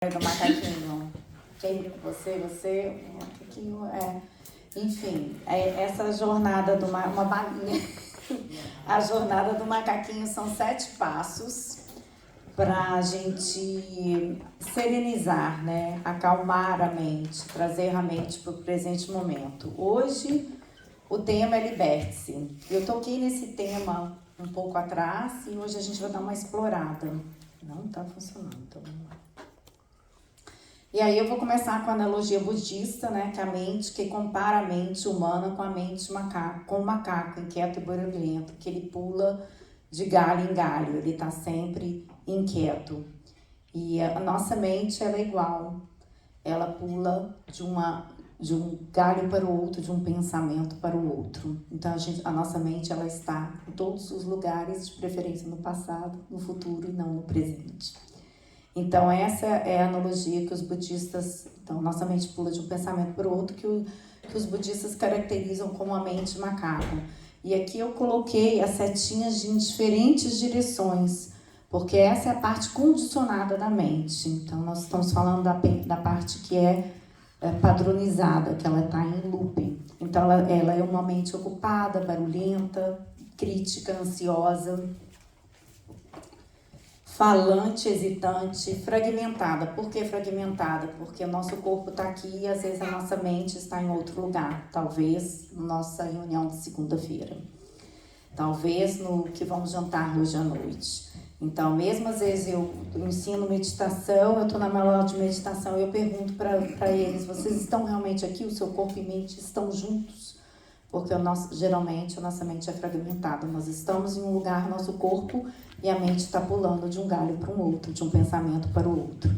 Do macaquinho. Quem viu você, o macaquinho Enfim, essa jornada uma balinha. A jornada do macaquinho são 7 passos para a gente serenizar, né? Acalmar a mente, trazer a mente para o presente momento. Hoje, o tema é liberte-se. Eu toquei nesse tema um pouco atrás e hoje a gente vai dar uma explorada. Não está funcionando, então vamos lá. E aí eu vou começar com a analogia budista, né, que compara a mente humana com a mente macaco, com o macaco inquieto e barulhento, que ele pula de galho em galho, ele está sempre inquieto. E a nossa mente, ela é igual, ela pula de um galho para o outro, de um pensamento para o outro. Então a nossa mente, ela está em todos os lugares, de preferência no passado, no futuro e não no presente. Então, essa é a analogia que os budistas... Então, nossa mente pula de um pensamento para o outro, que os budistas caracterizam como a mente macaco. E aqui eu coloquei as setinhas em diferentes direções, porque essa é a parte condicionada da mente. Então, nós estamos falando da parte que é padronizada, que ela está em looping. Então, ela é uma mente ocupada, barulhenta, crítica, ansiosa, falante, hesitante, fragmentada. Por que fragmentada? Porque o nosso corpo está aqui e às vezes a nossa mente está em outro lugar. Talvez na nossa reunião de segunda-feira. Talvez no que vamos jantar hoje à noite. Então, mesmo às vezes eu ensino meditação, eu estou na minha aula de meditação e eu pergunto para eles, vocês estão realmente aqui? O seu corpo e mente estão juntos? Porque geralmente a nossa mente é fragmentada. Nós estamos em um lugar, nosso corpo, e a mente está pulando de um galho para um outro, de um pensamento para o outro.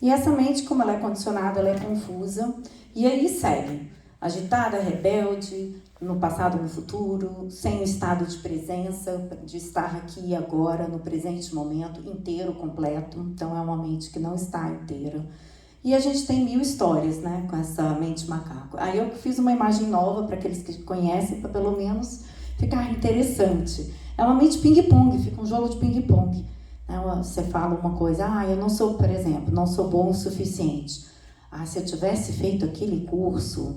E essa mente, como ela é condicionada, ela é confusa, e aí segue. Agitada, rebelde, no passado, no futuro, sem o estado de presença, de estar aqui e agora, no presente momento, inteiro, completo. Então é uma mente que não está inteira. E a gente tem 1000 histórias, né, com essa mente macaco. Aí eu fiz uma imagem nova para aqueles que conhecem, para pelo menos ficar interessante. É uma mente ping-pong, fica um jogo de ping-pong. Você fala uma coisa, eu não sou, por exemplo, não sou bom o suficiente. Se eu tivesse feito aquele curso,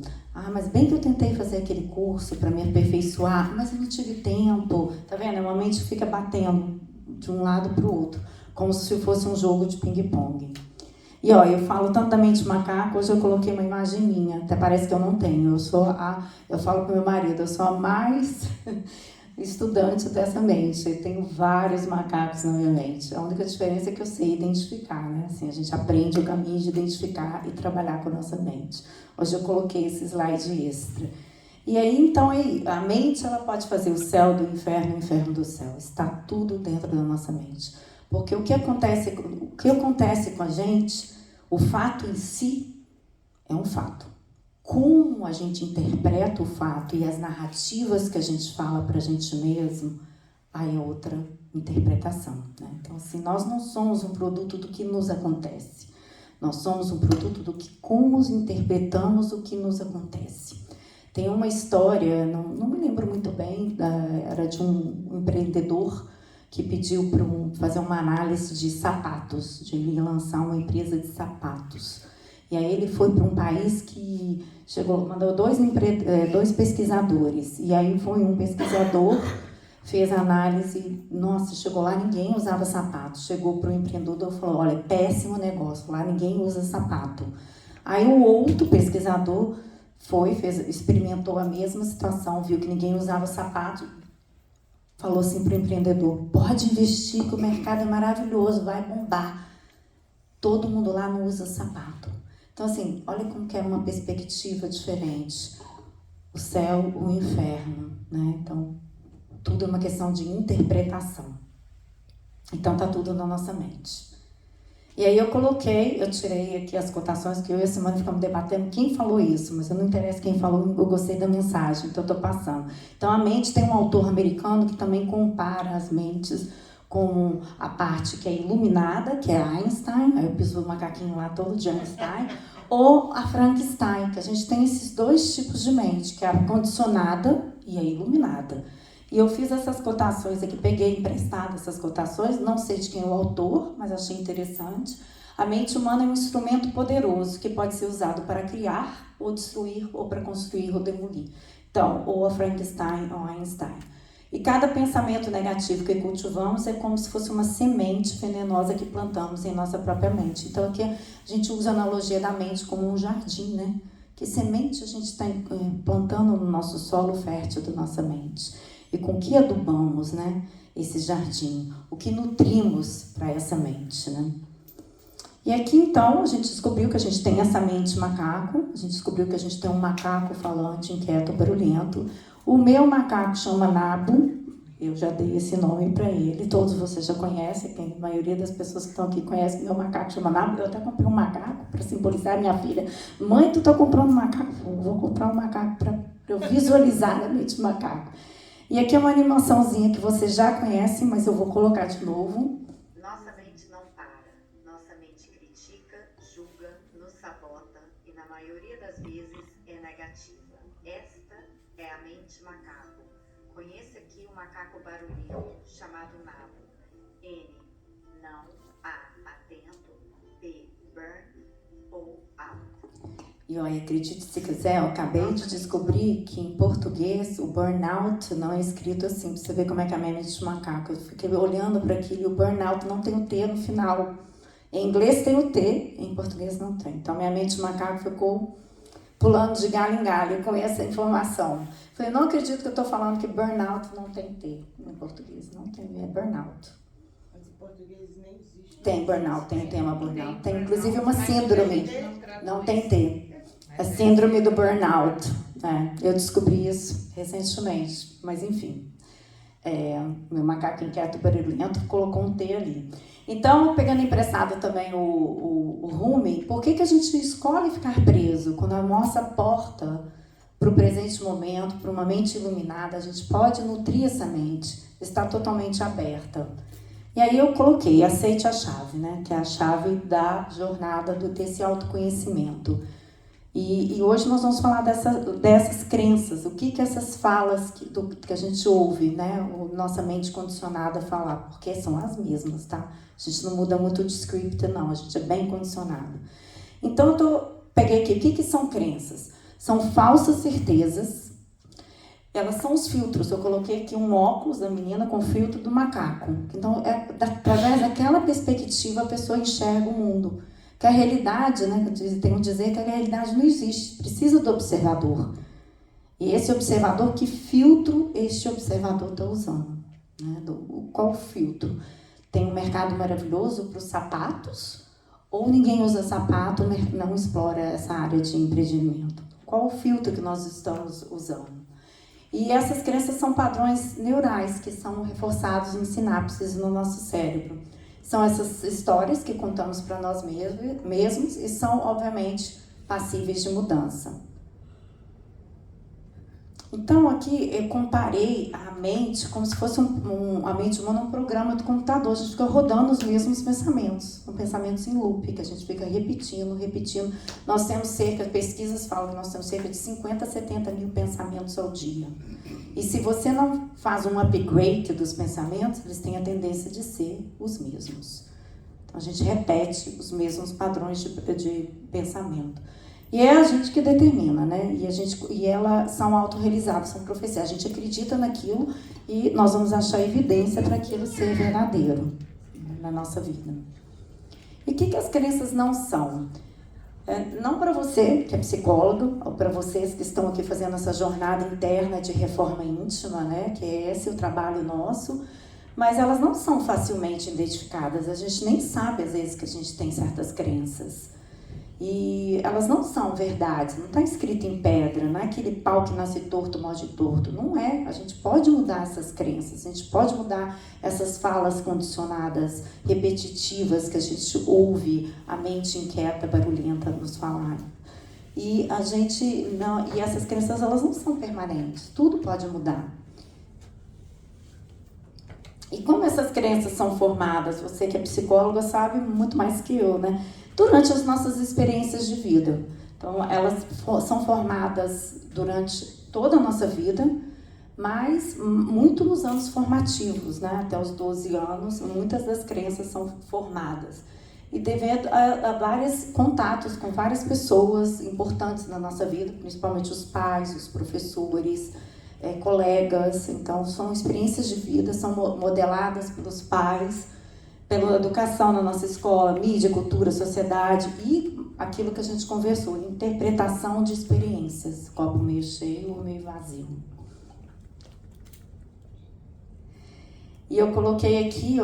mas bem que eu tentei fazer aquele curso para me aperfeiçoar, mas eu não tive tempo. Tá vendo? É uma mente que fica batendo de um lado para o outro, como se fosse um jogo de ping-pong. E eu falo tanto da mente macaco, hoje eu coloquei uma imagem minha, até parece que eu não tenho. Eu falo com meu marido, eu sou a mais estudante dessa mente. Eu tenho vários macacos na minha mente. A única diferença é que eu sei identificar, né? Assim, a gente aprende o caminho de identificar e trabalhar com a nossa mente. Hoje eu coloquei esse slide extra. E aí, então, a mente, ela pode fazer o céu do inferno, o inferno do céu. Está tudo dentro da nossa mente. Porque o que acontece com a gente, o fato em si é um fato. Como a gente interpreta o fato e as narrativas que a gente fala para a gente mesmo, aí é outra interpretação, né? Então, assim, nós não somos um produto do que nos acontece. Nós somos um produto do que como interpretamos o que nos acontece. Tem uma história, não me lembro muito bem, era de um empreendedor que pediu para fazer uma análise de sapatos, de ele lançar uma empresa de sapatos. E aí ele foi para um país que mandou dois pesquisadores. E aí foi um pesquisador, fez a análise, chegou lá, ninguém usava sapato. Chegou para o empreendedor e falou, olha, péssimo negócio, lá ninguém usa sapato. Aí o outro pesquisador experimentou a mesma situação, viu que ninguém usava sapato, falou assim para o empreendedor, pode investir que o mercado é maravilhoso, vai bombar. Todo mundo lá não usa sapato. Então, assim, olha como que é uma perspectiva diferente. O céu, o inferno, né? Então, tudo é uma questão de interpretação. Então, tá tudo na nossa mente. E aí eu tirei aqui as cotações, que eu e a Simone ficamos debatendo quem falou isso, mas não interessa quem falou, eu gostei da mensagem, então eu estou passando. Então, a mente tem um autor americano que também compara as mentes com a parte que é iluminada, que é Einstein, aí eu piso o macaquinho lá todo de Einstein, ou a Frankenstein, que a gente tem esses 2 tipos de mente, que é a condicionada e a iluminada. E eu fiz essas cotações aqui, peguei emprestado essas cotações, não sei de quem é o autor, mas achei interessante. A mente humana é um instrumento poderoso que pode ser usado para criar, ou destruir, ou para construir ou demolir. Então, ou a Frankenstein ou Einstein. E cada pensamento negativo que cultivamos é como se fosse uma semente venenosa que plantamos em nossa própria mente. Então, aqui a gente usa a analogia da mente como um jardim, né? Que semente a gente está plantando no nosso solo fértil da nossa mente. E com que adubamos, né? Esse jardim. O que nutrimos para essa mente, né? E aqui, então, a gente descobriu que a gente tem essa mente macaco. A gente descobriu que a gente tem um macaco falante, inquieto, barulhento. O meu macaco chama Nabo, eu já dei esse nome para ele, todos vocês já conhecem, a maioria das pessoas que estão aqui conhecem, meu macaco chama Nabo. Eu até comprei um macaco para simbolizar a minha filha. Mãe, tu está comprando um macaco? Vou comprar um macaco para eu visualizar a mente do macaco. E aqui é uma animaçãozinha que vocês já conhecem, mas eu vou colocar de novo. Nossa mente não para, nossa mente critica, julga, nos sabota e na maioria das vezes é negativa. Esta é a mente macaco. Conheça aqui o macaco barulhento, chamado Nabo. N, não, A, atento, B, burn ou out. E olha, acredite se quiser, eu acabei de descobrir que em português o burnout não é escrito assim, pra você ver como é que é a minha mente de macaco. Eu fiquei olhando para aquilo e o burnout não tem o T no final. Em inglês tem o T, em português não tem. Então minha mente de macaco ficou pulando de galho em galho com essa informação. Falei, não acredito que eu estou falando que burnout não tem T em português. Não tem, é burnout. Mas em português nem existe. Tem burnout, tem o tema burnout. Tem inclusive uma síndrome. Não tem T. A síndrome do burnout. Eu descobri isso recentemente, mas enfim. Meu macaco inquieto barulhento colocou um T ali. Então, pegando emprestado também o Rumi, por que a gente escolhe ficar preso? Quando a nossa porta para o presente momento, para uma mente iluminada, a gente pode nutrir essa mente, está totalmente aberta. E aí eu coloquei, aceite a chave, né? Que é a chave da jornada desse autoconhecimento. E hoje nós vamos falar dessas crenças, o que essas falas que a gente ouve, né? Nossa mente condicionada a falar, porque são as mesmas, tá? A gente não muda muito de script, não, a gente é bem condicionado. Então, peguei aqui, o que são crenças? São falsas certezas, elas são os filtros. Eu coloquei aqui um óculos da menina com filtro do macaco. Então, através daquela perspectiva, a pessoa enxerga o mundo. Que a realidade, né, tem um dizer que a realidade não existe, precisa do observador. E esse observador, que filtro este observador está usando? Né? Qual filtro? Tem um mercado maravilhoso para os sapatos, ou ninguém usa sapato, não explora essa área de empreendimento? Qual o filtro que nós estamos usando? E essas crenças são padrões neurais que são reforçados em sinapses no nosso cérebro. São essas histórias que contamos para nós mesmos e são, obviamente, passíveis de mudança. Então, aqui eu comparei a mente como se fosse a mente humana um programa do computador. A gente fica rodando os mesmos pensamentos, são pensamentos em loop, que a gente fica repetindo. Nós temos pesquisas falam que nós temos cerca de 50 a 70 mil pensamentos ao dia. E se você não faz um upgrade dos pensamentos, eles têm a tendência de ser os mesmos. Então, a gente repete os mesmos padrões de pensamento. E é a gente que determina, né? E elas são autorrealizadas, são profecias. A gente acredita naquilo e nós vamos achar evidência para aquilo ser verdadeiro na nossa vida. E o que as crenças não são? Não para você, que é psicólogo, ou para vocês que estão aqui fazendo essa jornada interna de reforma íntima, né? Que é esse o trabalho nosso, mas elas não são facilmente identificadas. A gente nem sabe, às vezes, que a gente tem certas crenças. E elas não são verdades, não está escrito em pedra, não é aquele pau que nasce torto, morde torto. Não é. A gente pode mudar essas crenças, a gente pode mudar essas falas condicionadas, repetitivas, que a gente ouve a mente inquieta, barulhenta nos falar. E essas crenças, elas não são permanentes, tudo pode mudar. E como essas crenças são formadas, você que é psicóloga sabe muito mais que eu, né? Durante as nossas experiências de vida. Então, elas são formadas durante toda a nossa vida, mas muito nos anos formativos, né? Até os 12 anos, muitas das crenças são formadas. e devido a vários contatos com várias pessoas importantes na nossa vida, principalmente os pais, os professores, colegas. Então, são experiências de vida, são modeladas pelos pais, pela educação na nossa escola, mídia, cultura, sociedade e aquilo que a gente conversou, interpretação de experiências, copo meio cheio ou meio vazio. E eu coloquei aqui,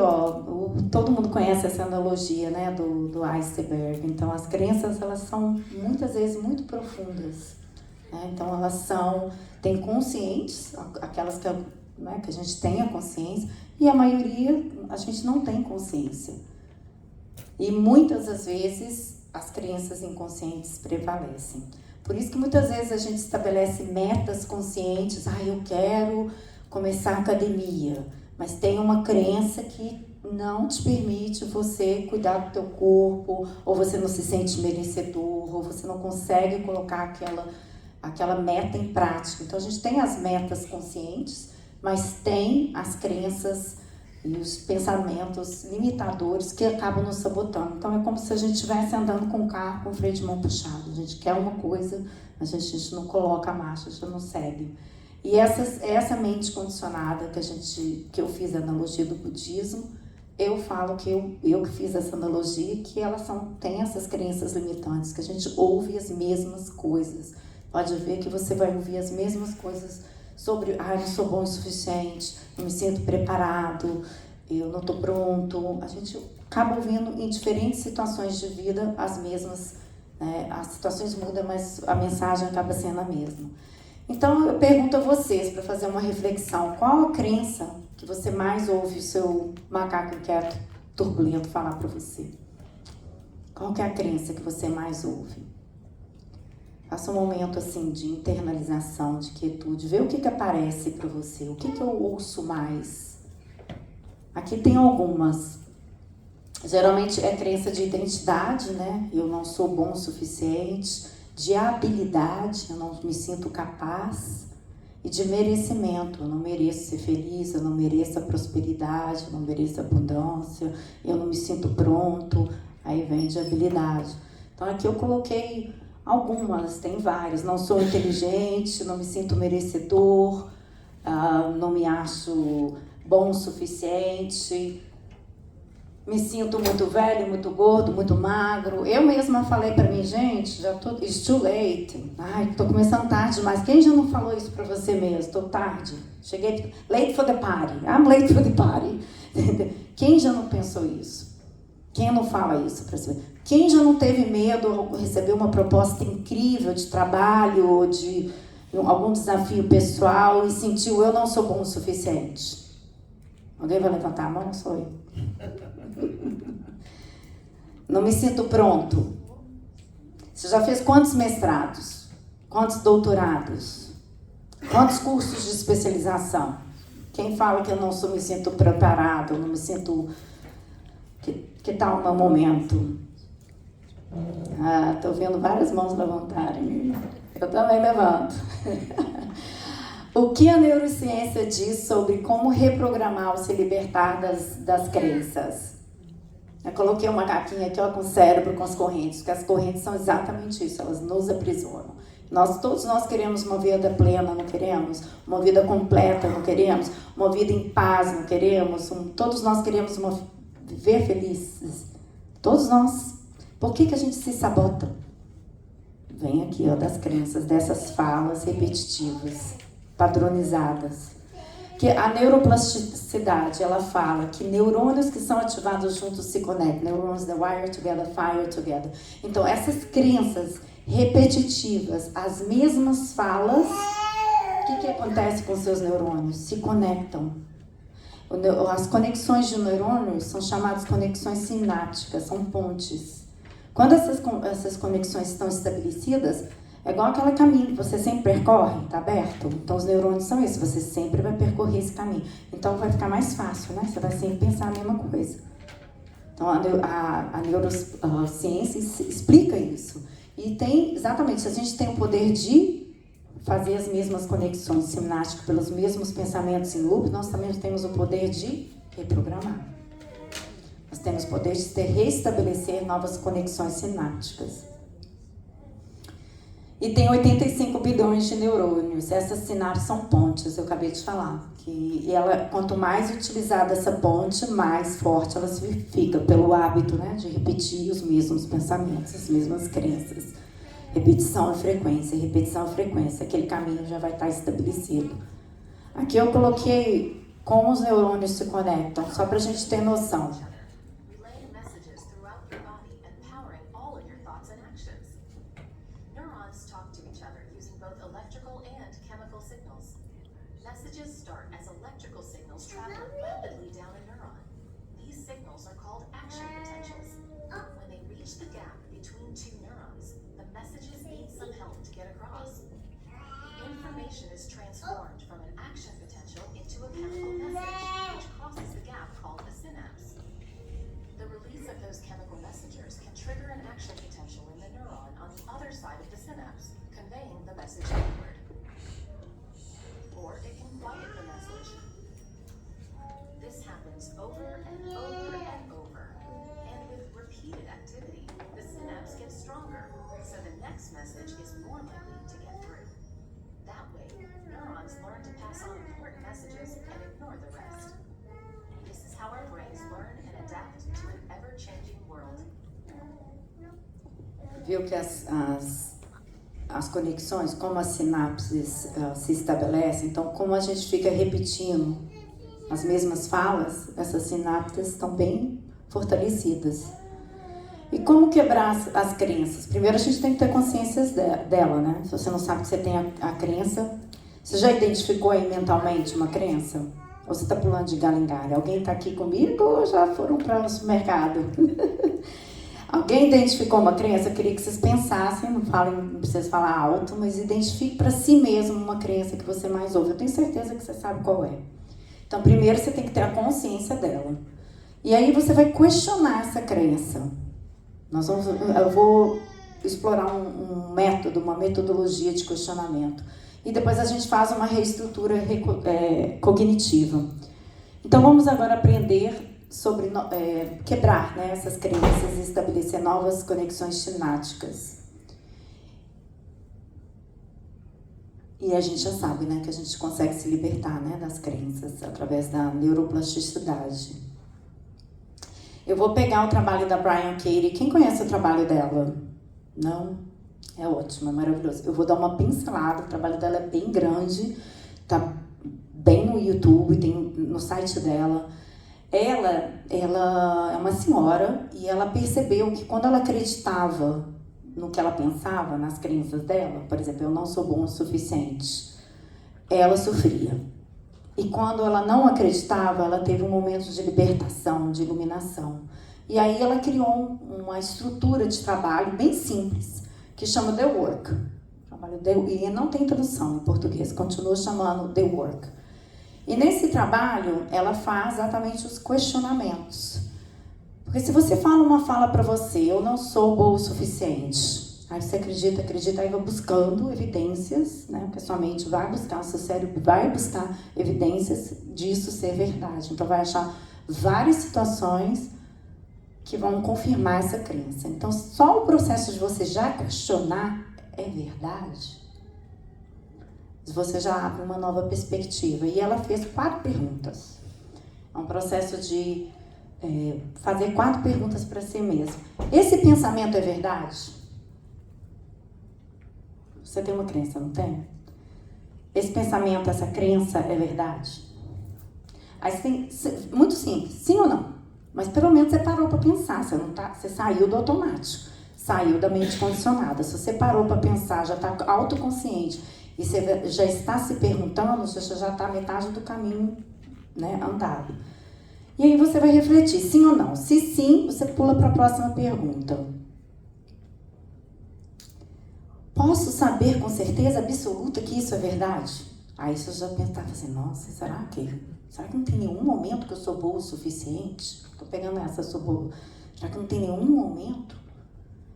todo mundo conhece essa analogia, né, do iceberg. Então, as crenças, elas são muitas vezes muito profundas, né? Então, elas têm conscientes, aquelas que a gente tem a consciência, e a maioria a gente não tem consciência. E muitas das vezes as crenças inconscientes prevalecem. Por isso que muitas vezes a gente estabelece metas conscientes, eu quero começar a academia, mas tem uma crença que não te permite você cuidar do teu corpo, ou você não se sente merecedor, ou você não consegue colocar aquela meta em prática. Então a gente tem as metas conscientes, mas tem as crenças e os pensamentos limitadores que acabam nos sabotando. Então é como se a gente estivesse andando com o carro com o freio de mão puxado. A gente quer uma coisa, mas a gente não coloca a marcha, a gente não segue. E essa mente condicionada que eu fiz a analogia do budismo, eu falo que eu que fiz essa analogia, que elas têm essas crenças limitantes, que a gente ouve as mesmas coisas. Pode ver que você vai ouvir as mesmas coisas sobre, eu não sou bom o suficiente, não me sinto preparado, eu não estou pronto. A gente acaba ouvindo em diferentes situações de vida as mesmas, né? As situações mudam, mas a mensagem acaba sendo a mesma. Então, eu pergunto a vocês, para fazer uma reflexão, qual a crença que você mais ouve o seu macaco inquieto, turbulento falar para você? Qual que é a crença que você mais ouve? Faça um momento assim de internalização, de quietude, vê o que aparece para você, o que eu ouço mais. Aqui tem algumas. Geralmente é crença de identidade, né? Eu não sou bom o suficiente. De habilidade, eu não me sinto capaz, e de merecimento, eu não mereço ser feliz, eu não mereço a prosperidade, eu não mereço a abundância, eu não me sinto pronto. Aí vem de habilidade. Então aqui eu coloquei algumas, tem várias. Não sou inteligente, não me sinto merecedor, não me acho bom o suficiente, me sinto muito velho, muito gordo, muito magro. Eu mesma falei pra mim, gente, it's too late. Tô começando tarde demais. Quem já não falou isso pra você mesmo? Tô tarde. Cheguei late for the party. I'm late for the party. Quem já não pensou isso? Quem não fala isso pra você? Quem já não teve medo ao receber uma proposta incrível de trabalho ou de algum desafio pessoal e sentiu, eu não sou bom o suficiente? Alguém vai levantar a mão? Sou eu. Não me sinto pronto. Você já fez quantos mestrados? Quantos doutorados? Quantos cursos de especialização? Quem fala que eu não me sinto preparado, não me sinto... Que tal o meu momento? Estou vendo várias mãos levantarem. Eu também levanto. O que a neurociência diz sobre como reprogramar ou se libertar das crenças? Eu coloquei uma macaquinha aqui, com o cérebro, com as correntes, porque as correntes são exatamente isso, elas nos aprisionam. Todos nós queremos uma vida plena, não queremos? Uma vida completa, não queremos? Uma vida em paz, não queremos? Todos nós queremos viver felizes. Todos nós. Por que a gente se sabota? Vem aqui, das crenças, dessas falas repetitivas, padronizadas. Que a neuroplasticidade, ela fala que neurônios que são ativados juntos se conectam. Neurons that wire together, fire together. Então, essas crenças repetitivas, as mesmas falas, o que acontece com seus neurônios? Se conectam. As conexões de neurônios são chamadas conexões sinápticas, são pontes. Quando essas conexões estão estabelecidas, é igual aquele caminho que você sempre percorre, está aberto. Então, os neurônios são isso, você sempre vai percorrer esse caminho. Então, vai ficar mais fácil, né? Você vai sempre pensar a mesma coisa. Então, a neurociência explica isso. E tem, exatamente, a gente tem o poder de fazer as mesmas conexões sinápticas pelos mesmos pensamentos em loop, nós também temos o poder de reprogramar. Nós temos poder de restabelecer novas conexões sinápticas. E tem 85 bilhões de neurônios. Essas sinapses são pontes, eu acabei de falar. Que ela, quanto mais utilizada essa ponte, mais forte ela fica, pelo hábito, né, de repetir os mesmos pensamentos, as mesmas crenças. Repetição e frequência. Aquele caminho já vai estar estabelecido. Aqui eu coloquei como os neurônios se conectam, só para a gente ter noção. Viu que as conexões, como as sinapses se estabelecem, então como a gente fica repetindo as mesmas falas, essas sinapses estão bem fortalecidas. E como quebrar as crenças? Primeiro a gente tem que ter consciência dela, né? Se você não sabe que você tem a crença, você já identificou aí mentalmente uma crença? Ou você está pulando de galho em galho? Alguém está aqui comigo ou já foram para o supermercado? Alguém identificou uma crença? Eu queria que vocês pensassem, não precisa falar alto, mas identifique para si mesmo uma crença que você mais ouve. Eu tenho certeza que você sabe qual é. Então, primeiro você tem que ter a consciência dela. E aí você vai questionar essa crença. Eu vou explorar um método, uma metodologia de questionamento. E depois a gente faz uma reestrutura cognitiva. Então, vamos agora aprender sobre quebrar, né, essas crenças e estabelecer novas conexões sinápticas. E a gente já sabe, né, que a gente consegue se libertar, né, das crenças através da neuroplasticidade. Eu vou pegar o trabalho da Byron Katie. Quem conhece o trabalho dela? Não? É ótimo, é maravilhoso. Eu vou dar uma pincelada, o trabalho dela é bem grande, tá bem no YouTube, tem no site dela. Ela é uma senhora e ela percebeu que quando ela acreditava no que ela pensava, nas crenças dela, por exemplo, eu não sou bom o suficiente, ela sofria. E quando ela não acreditava, ela teve um momento de libertação, de iluminação. E aí ela criou uma estrutura de trabalho bem simples, que chama The Work. E não tem tradução em português, continua chamando The Work. E nesse trabalho, ela faz exatamente os questionamentos. Porque se você fala uma fala para você, eu não sou boa o suficiente, aí você acredita, aí vai buscando evidências, né? Porque a sua mente vai buscar, o seu cérebro vai buscar evidências disso ser verdade. Então vai achar várias situações que vão confirmar essa crença. Então só o processo de você já questionar é verdade, você já abre uma nova perspectiva. E ela fez 4 perguntas. É um processo de fazer 4 perguntas para si mesmo. Esse pensamento é verdade? Você tem uma crença, não tem? Esse pensamento, essa crença é verdade? Aí você tem, muito simples, sim ou não? Mas pelo menos você parou para pensar, você saiu do automático, saiu da mente condicionada. Se você parou para pensar, já está autoconsciente, e você já está se perguntando, você já está metade do caminho, né, andado. E aí você vai refletir, sim ou não? Se sim, você pula para a próxima pergunta. Posso saber com certeza absoluta que isso é verdade? Aí você já pensava assim, nossa, será que não tem nenhum momento que eu sou boa o suficiente? Estou pegando essa, sou boa. Será que não tem nenhum momento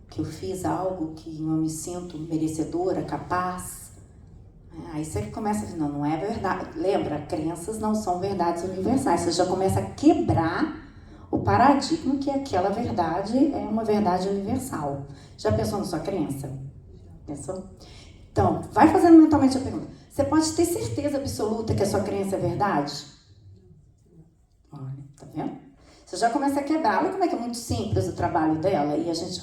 que eu fiz algo que eu me sinto merecedora, capaz? Aí você começa a dizer, não é verdade. Lembra, crenças não são verdades universais. Você já começa a quebrar o paradigma que aquela verdade é uma verdade universal. Já pensou na sua crença? Pensou? Então, vai fazendo mentalmente a pergunta. Você pode ter certeza absoluta que a sua crença é verdade? Olha, tá vendo? Você já começa a quebrar. Olha como é que é muito simples o trabalho dela. E a gente,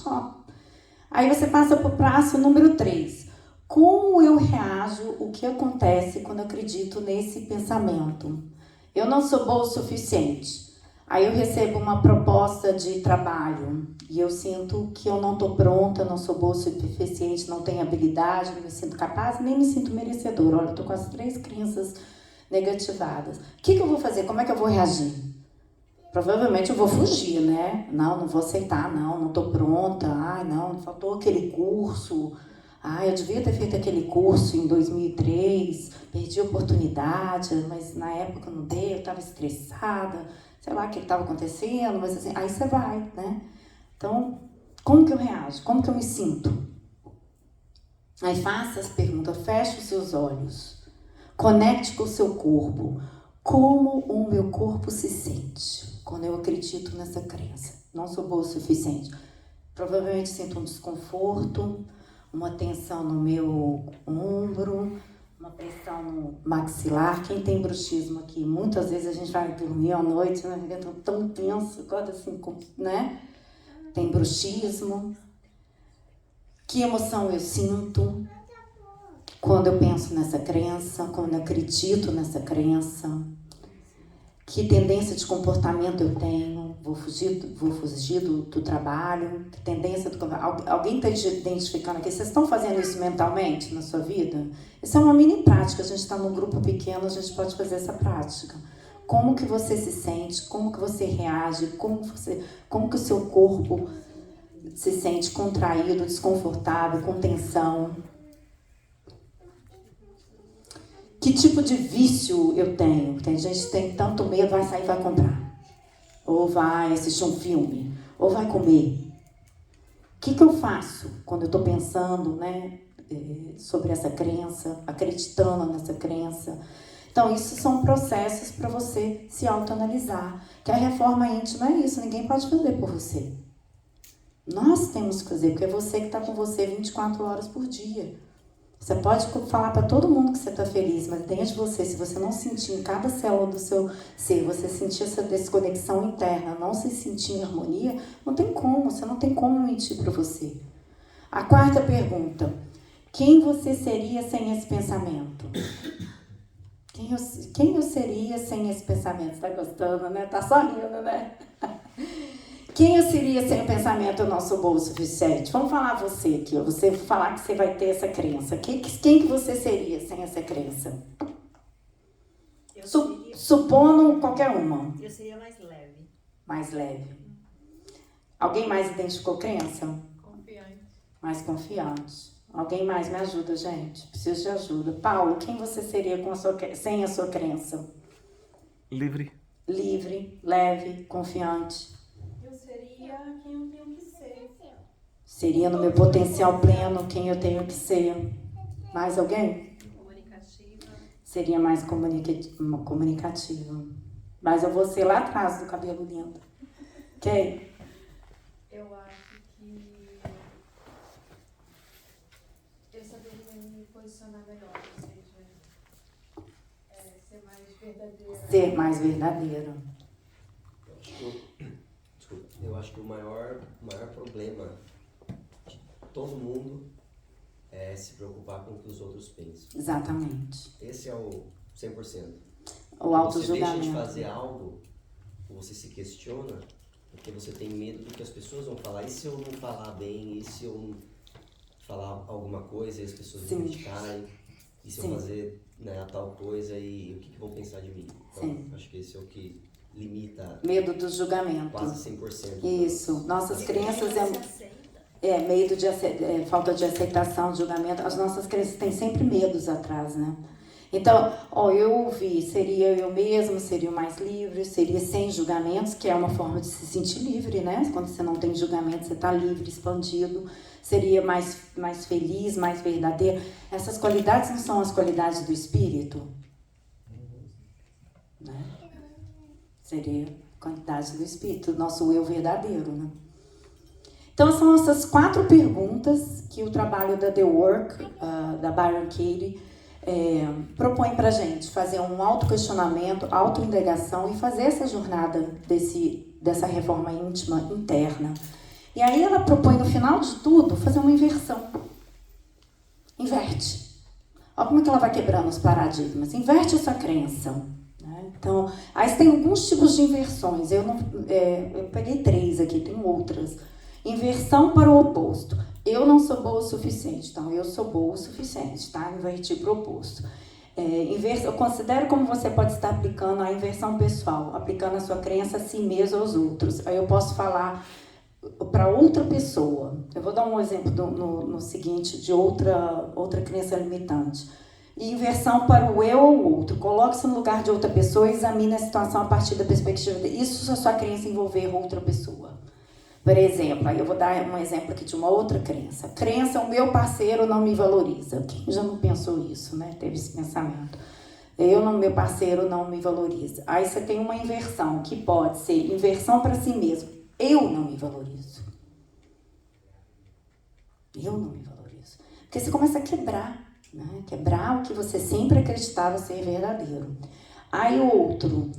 Aí você passa para o passo número 3. Como eu reajo, o que acontece quando eu acredito nesse pensamento? Eu não sou boa o suficiente. Aí eu recebo uma proposta de trabalho e eu sinto que eu não estou pronta, não sou boa o suficiente, não tenho habilidade, não me sinto capaz, nem me sinto merecedora. Olha, eu estou com as 3 crenças negativadas. O que eu vou fazer? Como é que eu vou reagir? Provavelmente eu vou fugir, né? Não vou aceitar, não estou pronta. Ai, não, faltou aquele curso. Ai, eu devia ter feito aquele curso em 2003, perdi a oportunidade, mas na época não dei, eu estava estressada, sei lá o que estava acontecendo, mas assim, aí você vai, né? Então, como que eu reajo? Como que eu me sinto? Aí faça as perguntas, feche os seus olhos, conecte com o seu corpo. Como o meu corpo se sente quando eu acredito nessa crença? Não sou boa o suficiente. Provavelmente sinto um desconforto, uma tensão no meu ombro, uma pressão no maxilar. Quem tem bruxismo aqui, muitas vezes a gente vai dormir à noite, né? Fica tão tenso, acorda assim, né? Tem bruxismo. Que emoção eu sinto quando eu penso nessa crença, quando eu acredito nessa crença? Que tendência de comportamento eu tenho? Vou fugir do trabalho? Que tendência do... Alguém está identificando aqui? Vocês estão fazendo isso mentalmente na sua vida? Isso é uma mini prática. A gente está num grupo pequeno, a gente pode fazer essa prática. Como que você se sente? Como que você reage? Como que o seu corpo se sente contraído, desconfortável, com tensão? Que tipo de vício eu tenho? Tem gente que tem tanto medo, vai sair e vai comprar. Ou vai assistir um filme. Ou vai comer. O que eu faço quando eu estou pensando, né, sobre essa crença, acreditando nessa crença? Então, isso são processos para você se autoanalisar. Que a reforma íntima é isso, ninguém pode fazer por você. Nós temos que fazer, porque é você que está com você 24 horas por dia. Você pode falar para todo mundo que você está feliz, mas dentro de você, se você não sentir em cada célula do seu ser, você sentir essa desconexão interna, não se sentir em harmonia, não tem como, você não tem como mentir para você. A 4ª pergunta, quem você seria sem esse pensamento? Quem eu seria sem esse pensamento? Você está gostando, né? Está só rindo, né? Quem eu seria sem o pensamento eu não sou boa o suficiente? Vamos falar você aqui, você falar que você vai ter essa crença. Quem que você seria sem essa crença? Supondo qualquer uma. Eu seria mais leve. Mais leve. Alguém mais identificou crença? Confiante. Mais confiante. Alguém mais me ajuda, gente? Preciso de ajuda. Paulo, quem você seria sem a sua crença? Livre. Livre, leve, confiante. Seria quem eu tenho que ser. Seria no meu potencial pleno quem eu tenho que ser. Mais alguém? Comunicativa. Seria mais comunicativa. Mas eu vou ser lá atrás do cabelo lindo. Ok? Eu acho que eu saberia me posicionar melhor, ou seja, ser mais verdadeira. Ser mais verdadeira. Eu acho que o maior problema de todo mundo é se preocupar com o que os outros pensam. Exatamente. Esse é o 100%. O auto-julgamento. Você deixa de fazer algo, você se questiona, porque você tem medo do que as pessoas vão falar. E se eu não falar bem? E se eu não falar alguma coisa e as pessoas me criticarem? E se eu fazer, né, a tal coisa e o que vão pensar de mim? Então, acho que esse é o que limita... Medo do julgamento. Quase 100%. Isso. Nossas crenças medo de falta de aceitação, de julgamento. As nossas crenças têm sempre medos atrás, né? Então, eu ouvi, seria eu mesmo, seria mais livre, seria sem julgamentos, que é uma forma de se sentir livre, né? Quando você não tem julgamento, você está livre, expandido. Seria mais feliz, mais verdadeiro. Essas qualidades não são as qualidades do espírito? Né? Seria qualidade do espírito, do nosso eu verdadeiro, né? Então, são essas 4 perguntas que o trabalho da The Work, da Byron Katie, propõe para a gente fazer um autoquestionamento, autoindagação e fazer essa jornada dessa reforma íntima interna. E aí ela propõe, no final de tudo, fazer uma inversão. Inverte. Olha como é que ela vai quebrando os paradigmas. Inverte essa crença. Né? Então, aí tem alguns tipos de inversões. Eu peguei 3 aqui, tem outras. Inversão para o oposto. Eu não sou boa o suficiente, então eu sou boa o suficiente, tá? Invertir para o oposto. Eu considero como você pode estar aplicando a inversão pessoal, aplicando a sua crença a si mesmo aos outros. Aí eu posso falar para outra pessoa. Eu vou dar um exemplo no seguinte, de outra crença limitante. Inversão para o eu ou o outro. Coloque-se no lugar de outra pessoa e examine a situação a partir da perspectiva dele. Isso se a sua crença envolver outra pessoa. Por exemplo, aí eu vou dar um exemplo aqui de uma outra crença. Crença, o meu parceiro não me valoriza. Quem já não pensou isso, né? Teve esse pensamento. Meu parceiro não me valoriza. Aí você tem uma inversão, que pode ser inversão para si mesmo. Eu não me valorizo. Eu não me valorizo. Porque você começa a quebrar, né? Quebrar o que você sempre acreditava ser verdadeiro. Aí o outro,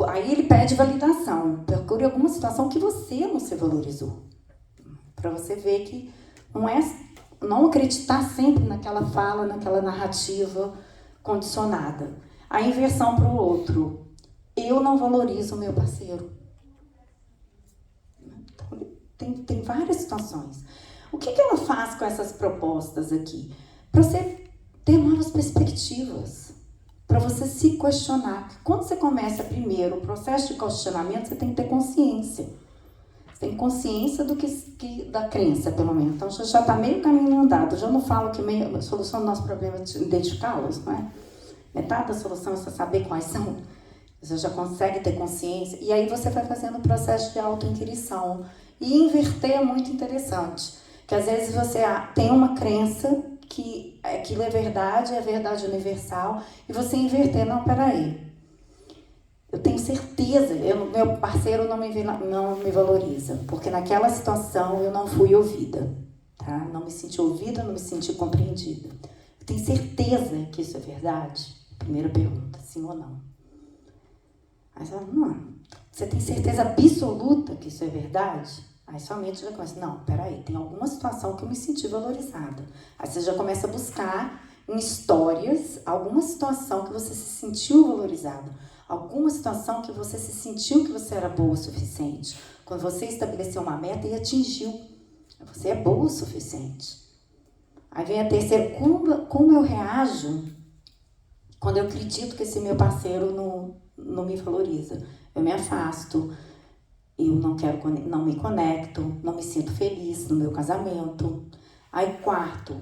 aí ele pede validação. Procure alguma situação que você não se valorizou. Para você ver que não acreditar sempre naquela fala, naquela narrativa condicionada. A inversão para o outro. Eu não valorizo o meu parceiro. Então, tem várias situações. O que ela faz com essas propostas aqui? Para você ter novas perspectivas. Para você se questionar. Quando você começa primeiro o processo de questionamento, você tem que ter consciência. Você tem consciência da crença, pelo menos. Então, você já está meio caminho andado. Eu já não falo que a solução do nosso problema é identificá-los, não é? Metade da solução é você saber quais são. Você já consegue ter consciência. E aí você vai fazendo o processo de autoinquirição. E inverter é muito interessante. Que às vezes você tem uma crença que aquilo é verdade universal, e você inverter, não, peraí, eu tenho certeza, meu parceiro não me valoriza, porque naquela situação eu não fui ouvida, tá? Não me senti ouvida, não me senti compreendida. Eu tenho certeza que isso é verdade? Primeira pergunta, sim ou não? Aí você fala, não, você tem certeza absoluta que isso é verdade? Aí somente já começa, não, peraí, tem alguma situação que eu me senti valorizada. Aí você já começa a buscar em histórias alguma situação que você se sentiu valorizada. Alguma situação que você se sentiu que você era boa o suficiente. Quando você estabeleceu uma meta e atingiu. Você é boa o suficiente. Aí vem a terceira, como eu reajo quando eu acredito que esse meu parceiro não me valoriza. Eu me afasto. Eu não me conecto, não me sinto feliz no meu casamento. Aí, quarto.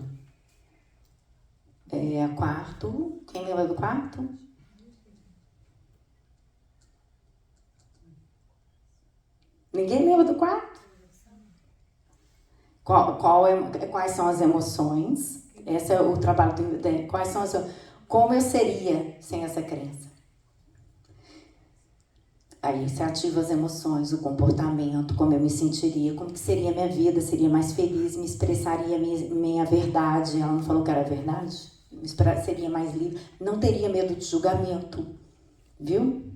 Quem lembra do quarto? Ninguém lembra do quarto? Quais são as emoções? Esse é o trabalho quais são como eu seria sem essa crença? Aí você ativa as emoções, o comportamento, como eu me sentiria, como que seria a minha vida, seria mais feliz, me expressaria minha verdade. Ela não falou que era verdade? Seria mais livre, não teria medo de julgamento, viu?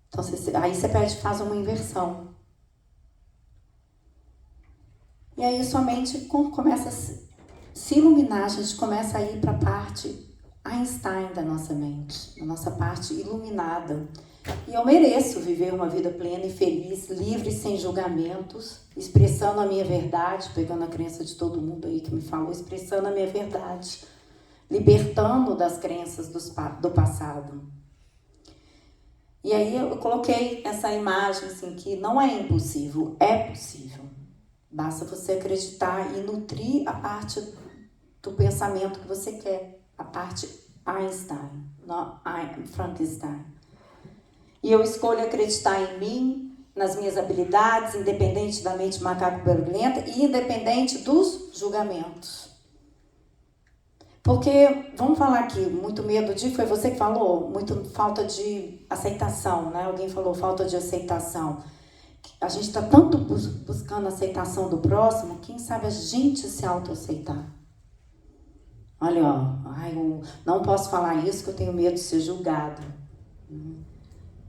Então, aí você faz uma inversão. E aí sua mente começa a se iluminar, a gente começa a ir para a parte Einstein da nossa mente, da nossa parte iluminada. E eu mereço viver uma vida plena e feliz, livre, sem julgamentos, expressando a minha verdade, pegando a crença de todo mundo aí que me falou, expressando a minha verdade, libertando das crenças do passado. E aí eu coloquei essa imagem assim, que não é impossível, é possível. Basta você acreditar e nutrir a parte do pensamento que você quer. A parte Einstein, não Frankenstein. E eu escolho acreditar em mim, nas minhas habilidades, independente da mente macaco barulhenta e independente dos julgamentos. Porque, vamos falar aqui, muito medo de, foi você que falou, muito falta de aceitação, né? Alguém falou falta de aceitação. A gente está tanto buscando a aceitação do próximo, quem sabe a gente se autoaceitar. Olha, ó, eu não posso falar isso que eu tenho medo de ser julgado.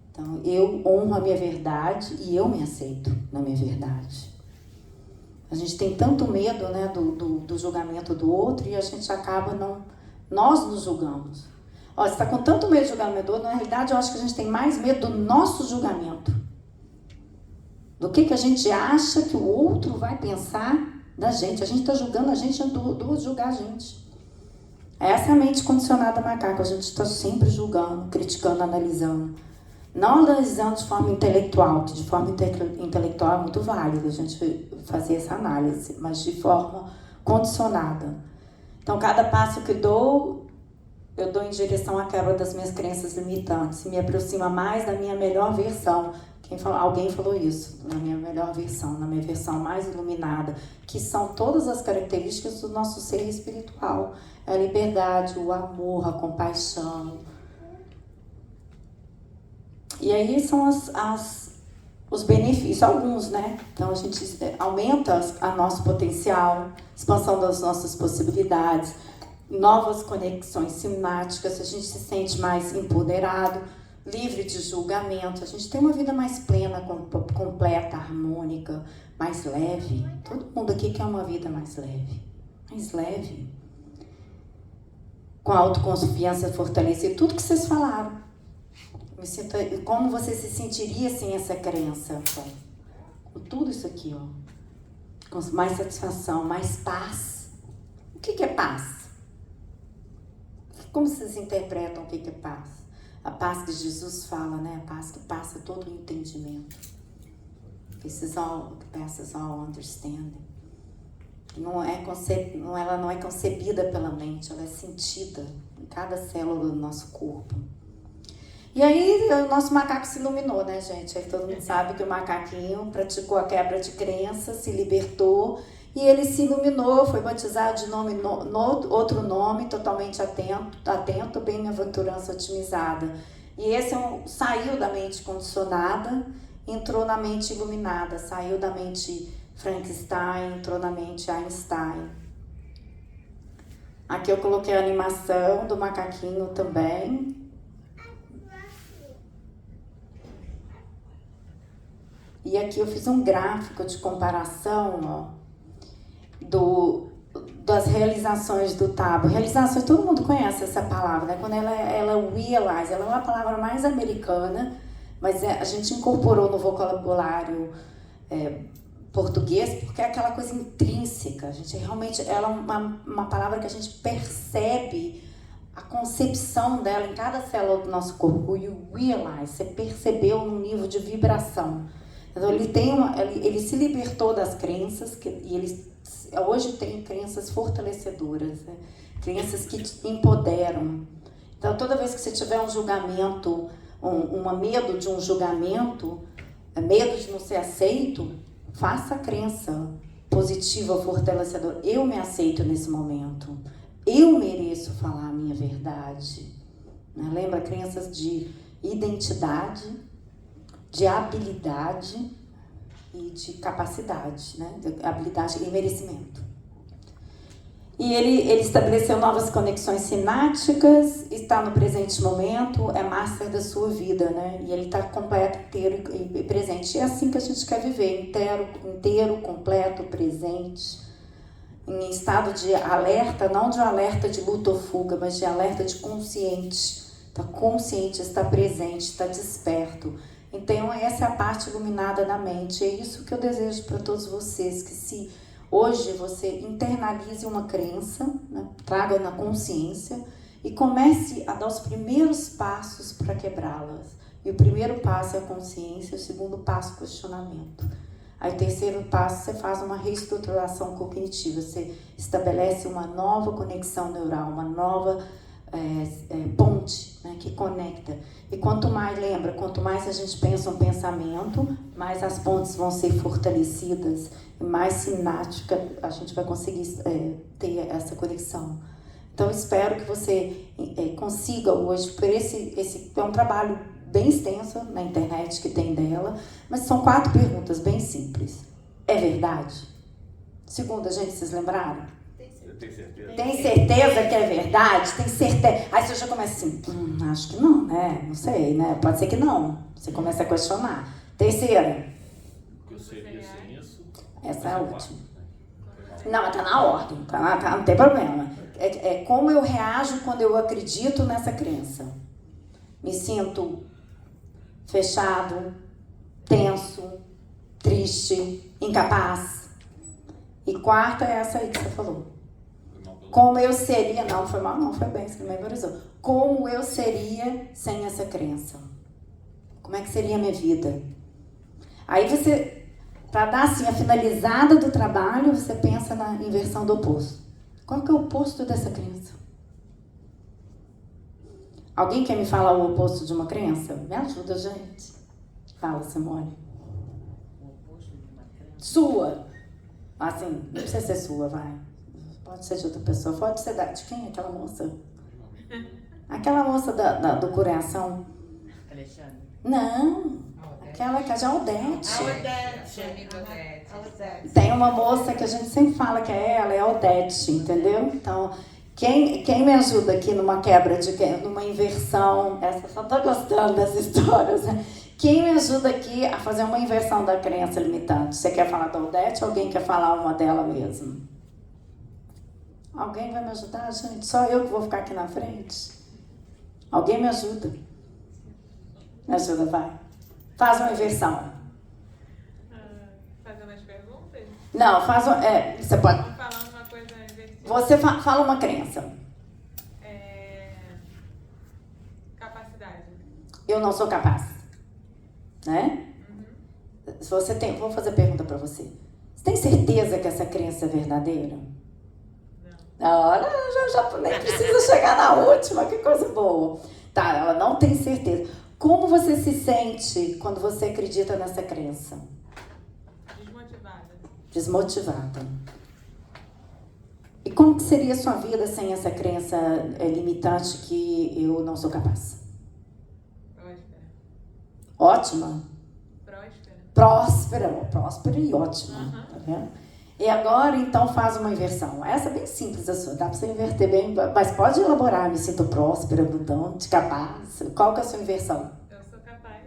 Então, eu honro a minha verdade e eu me aceito na minha verdade. A gente tem tanto medo, né, do julgamento do outro e a gente acaba nós nos julgamos. Ó, você está com tanto medo de julgamento do outro, na realidade eu acho que a gente tem mais medo do nosso julgamento. Do que a gente acha que o outro vai pensar da gente. A gente está julgando a gente do julgar a gente. Essa é a mente condicionada macaca. A gente está sempre julgando, criticando, analisando. Não analisando de forma intelectual, que de forma intelectual é muito válido a gente fazer essa análise, mas de forma condicionada. Então, cada passo que eu dou em direção à quebra das minhas crenças limitantes, me aproxima mais da minha melhor versão. Alguém falou isso, na minha melhor versão, na minha versão mais iluminada, que são todas as características do nosso ser espiritual. A liberdade, o amor, a compaixão. E aí são os benefícios, alguns, né? Então a gente aumenta a nosso potencial, expansão das nossas possibilidades, novas conexões sinápticas, a gente se sente mais empoderado, livre de julgamento, a gente tem uma vida mais plena, completa, harmônica, mais leve. Todo mundo aqui quer uma vida mais leve. Mais leve. Com a autoconfiança fortalecida, tudo que vocês falaram. Como você se sentiria sem essa crença? Com tudo isso aqui, ó. Com mais satisfação, mais paz. O que é paz? Como vocês interpretam o que é paz? A paz que Jesus fala, né? A paz que passa todo o entendimento. Passes all understanding. Ela não é concebida pela mente, ela é sentida em cada célula do nosso corpo. E aí o nosso macaco se iluminou, né, gente? Aí todo mundo sabe que o macaquinho praticou a quebra de crença, se libertou e ele se iluminou, foi batizado de outro nome, totalmente atento, bem-aventurança otimizada. E esse saiu da mente condicionada, entrou na mente iluminada, saiu da mente Frankenstein, entrou na mente Einstein. Aqui eu coloquei a animação do macaquinho também. E aqui eu fiz um gráfico de comparação, ó, das realizações do Tabo. Realizações, todo mundo conhece essa palavra, né? Quando ela realize, ela é uma palavra mais americana, mas a gente incorporou no vocabulário português porque é aquela coisa intrínseca. A gente realmente, ela é uma palavra que a gente percebe a concepção dela em cada célula do nosso corpo. You realize, você percebeu num nível de vibração. Então ele se libertou das crenças e ele hoje tem crenças fortalecedoras, né? Crenças que te empoderam. Então toda vez que você tiver um julgamento, medo de um julgamento, medo de não ser aceito, faça a crença positiva, fortalecedora. Eu me aceito nesse momento. Eu mereço falar a minha verdade. Né? Lembra crenças de identidade, de habilidade e de capacidade, né? De habilidade e merecimento. E ele estabeleceu novas conexões sinápticas, está no presente momento, é master da sua vida, né? E ele está completo, inteiro e presente. E é assim que a gente quer viver, inteiro, completo, presente, em estado de alerta, não de alerta de luta ou fuga, mas de alerta de consciente. Está consciente, está presente, está desperto. Então, essa é a parte iluminada da mente. É isso que eu desejo para todos vocês, que se hoje você internalize uma crença, né, traga na consciência e comece a dar os primeiros passos para quebrá-las. E o primeiro passo é a consciência, o segundo passo é o questionamento. Aí o terceiro passo, você faz uma reestruturação cognitiva, você estabelece uma nova conexão neural, uma nova ponte, né, que conecta. E quanto mais a gente pensa um pensamento, mais as pontes vão ser fortalecidas e mais sináptica a gente vai conseguir ter essa conexão. Então, espero que você consiga hoje, por esse é um trabalho bem extenso na internet que tem dela, mas são 4 perguntas bem simples. É verdade? Segunda, gente, vocês lembraram? Tem certeza? Tem certeza que é verdade? Tem certeza? Aí você já começa assim, acho que não, né? Não sei, né? Pode ser que não. Você começa a questionar. Terceira. O que eu seria sem isso? Essa é a última. Não, mas tá na ordem, não tem problema. É como eu reajo quando eu acredito nessa crença. Me sinto fechado, tenso, triste, incapaz. E quarta é essa aí que você falou. Como eu seria... Não, foi mal, não, foi bem, você memorizou. Como eu seria sem essa crença? Como é que seria a minha vida? Aí você, para dar assim a finalizada do trabalho, você pensa na inversão do oposto. Qual que é o oposto dessa crença? Alguém quer me falar o oposto de uma crença? Me ajuda, gente. Fala, Simone. O oposto de uma crença? Sua. Assim, não precisa ser sua, vai. Pode ser de outra pessoa. Pode ser de quem é aquela moça? Aquela moça do coração. Alexandre. Não. Aquela que é a Odete. A Odete. Tem uma moça que a gente sempre fala que é ela, é a Odete, entendeu? Então, quem me ajuda aqui numa quebra, numa inversão, essa só tô gostando dessa história, né? Quem me ajuda aqui a fazer uma inversão da crença limitante? Você quer falar da Odete ou alguém quer falar uma dela mesmo? Alguém vai me ajudar, gente? Só eu que vou ficar aqui na frente? Alguém me ajuda? Me ajuda, vai. Faz uma inversão. Fazendo as perguntas? Não, você pode... Vamos falar uma coisa invertida. Você fala uma crença. Capacidade. Eu não sou capaz. Né? Se você tem... Vou fazer a pergunta para você. Você tem certeza que essa crença é verdadeira? Não, já nem precisa chegar na última, que coisa boa. Tá, ela não tem certeza. Como você se sente quando você acredita nessa crença? Desmotivada. E como que seria a sua vida sem essa crença limitante que eu não sou capaz? Ótima? Próspera e ótima. Tá vendo? E agora, então, faz uma inversão. Essa é bem simples, a sua. Dá para você inverter bem, mas pode elaborar. Me sinto próspera, abundante, capaz. Qual que é a sua inversão? Eu sou capaz.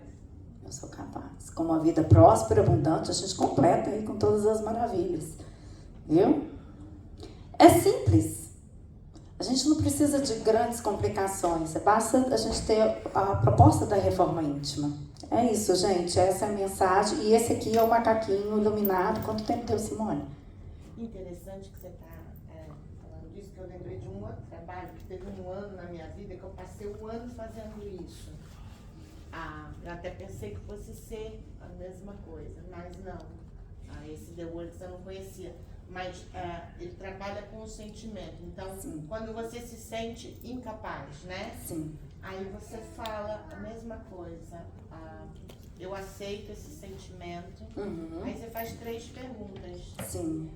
Eu sou capaz. Com uma vida próspera, abundante, a gente completa aí com todas as maravilhas. Viu? É simples. A gente não precisa de grandes complicações. Basta a gente ter a proposta da reforma íntima. É isso, gente. Essa é a mensagem. E esse aqui é o macaquinho iluminado. Quanto tempo deu, Simone? Interessante que você está falando disso, que eu lembrei de um outro trabalho que teve um ano na minha vida, que eu passei um ano fazendo isso. Eu até pensei que fosse ser a mesma coisa, mas não. Esse The Works eu não conhecia. Mas ele trabalha com o sentimento. Então, sim, quando você se sente incapaz, né? Sim. Aí você fala a mesma coisa. Eu aceito esse sentimento. Aí você faz 3 perguntas. Sim.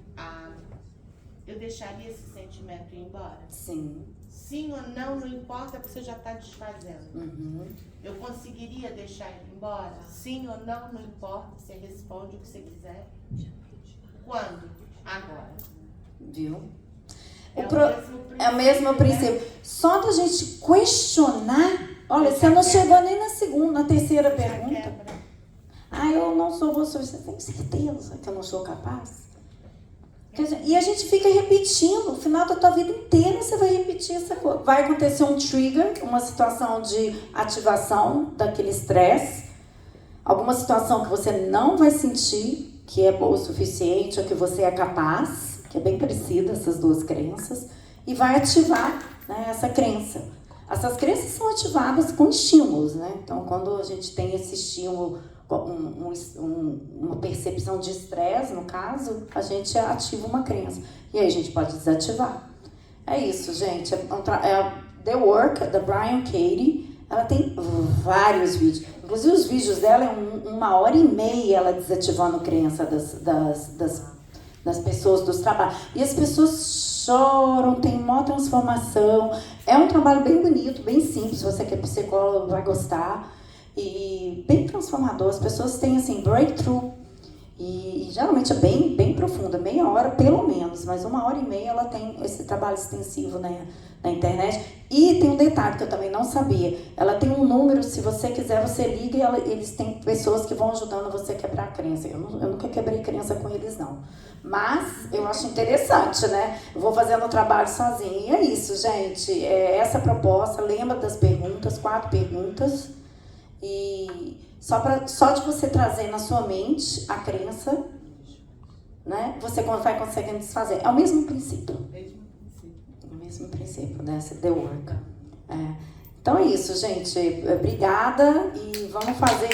Eu deixaria esse sentimento ir embora? Sim. Sim ou não, não importa, porque você já está desfazendo. Eu conseguiria deixar ele embora? Sim ou não, não importa, você responde o que você quiser. Quando? Agora. Viu? É o mesmo princípio. Só da gente questionar. Olha, você não chegou nem na segunda, na terceira pergunta. Eu não sou você. Você tem certeza que eu não sou capaz? E a gente fica repetindo. No final da tua vida inteira você vai repetir essa coisa. Vai acontecer um trigger, uma situação de ativação daquele estresse. Alguma situação que você não vai sentir que é boa o suficiente ou que você é capaz, que é bem parecida essas 2 crenças, e vai ativar, né, essa crença. Essas crenças são ativadas com estímulos, né? Então, quando a gente tem esse estímulo, uma percepção de estresse, no caso, a gente ativa uma crença. E aí a gente pode desativar. É isso, gente. The Work, da Byron Katie. Ela tem vários vídeos. Inclusive, os vídeos dela é 1h30 ela desativando crença das pessoas, dos trabalhos. E as pessoas choram, tem uma transformação. É um trabalho bem bonito, bem simples, você que é psicólogo vai gostar. E bem transformador, as pessoas têm assim, breakthrough. E geralmente é bem profunda, meia hora pelo menos, mas 1h30 ela tem esse trabalho extensivo na internet. E tem um detalhe que eu também não sabia, ela tem um número, se você quiser você liga e eles têm pessoas que vão ajudando você a quebrar a crença. Eu nunca quebrei crença com eles não, mas eu acho interessante, né? Eu vou fazendo o trabalho sozinha e é isso, gente, é essa proposta. Lembra das perguntas, 4 perguntas, e só de você trazer na sua mente a crença, né, você vai conseguindo desfazer. É o mesmo princípio. O mesmo princípio, né? The work. Então é isso, gente. Obrigada e vamos fazer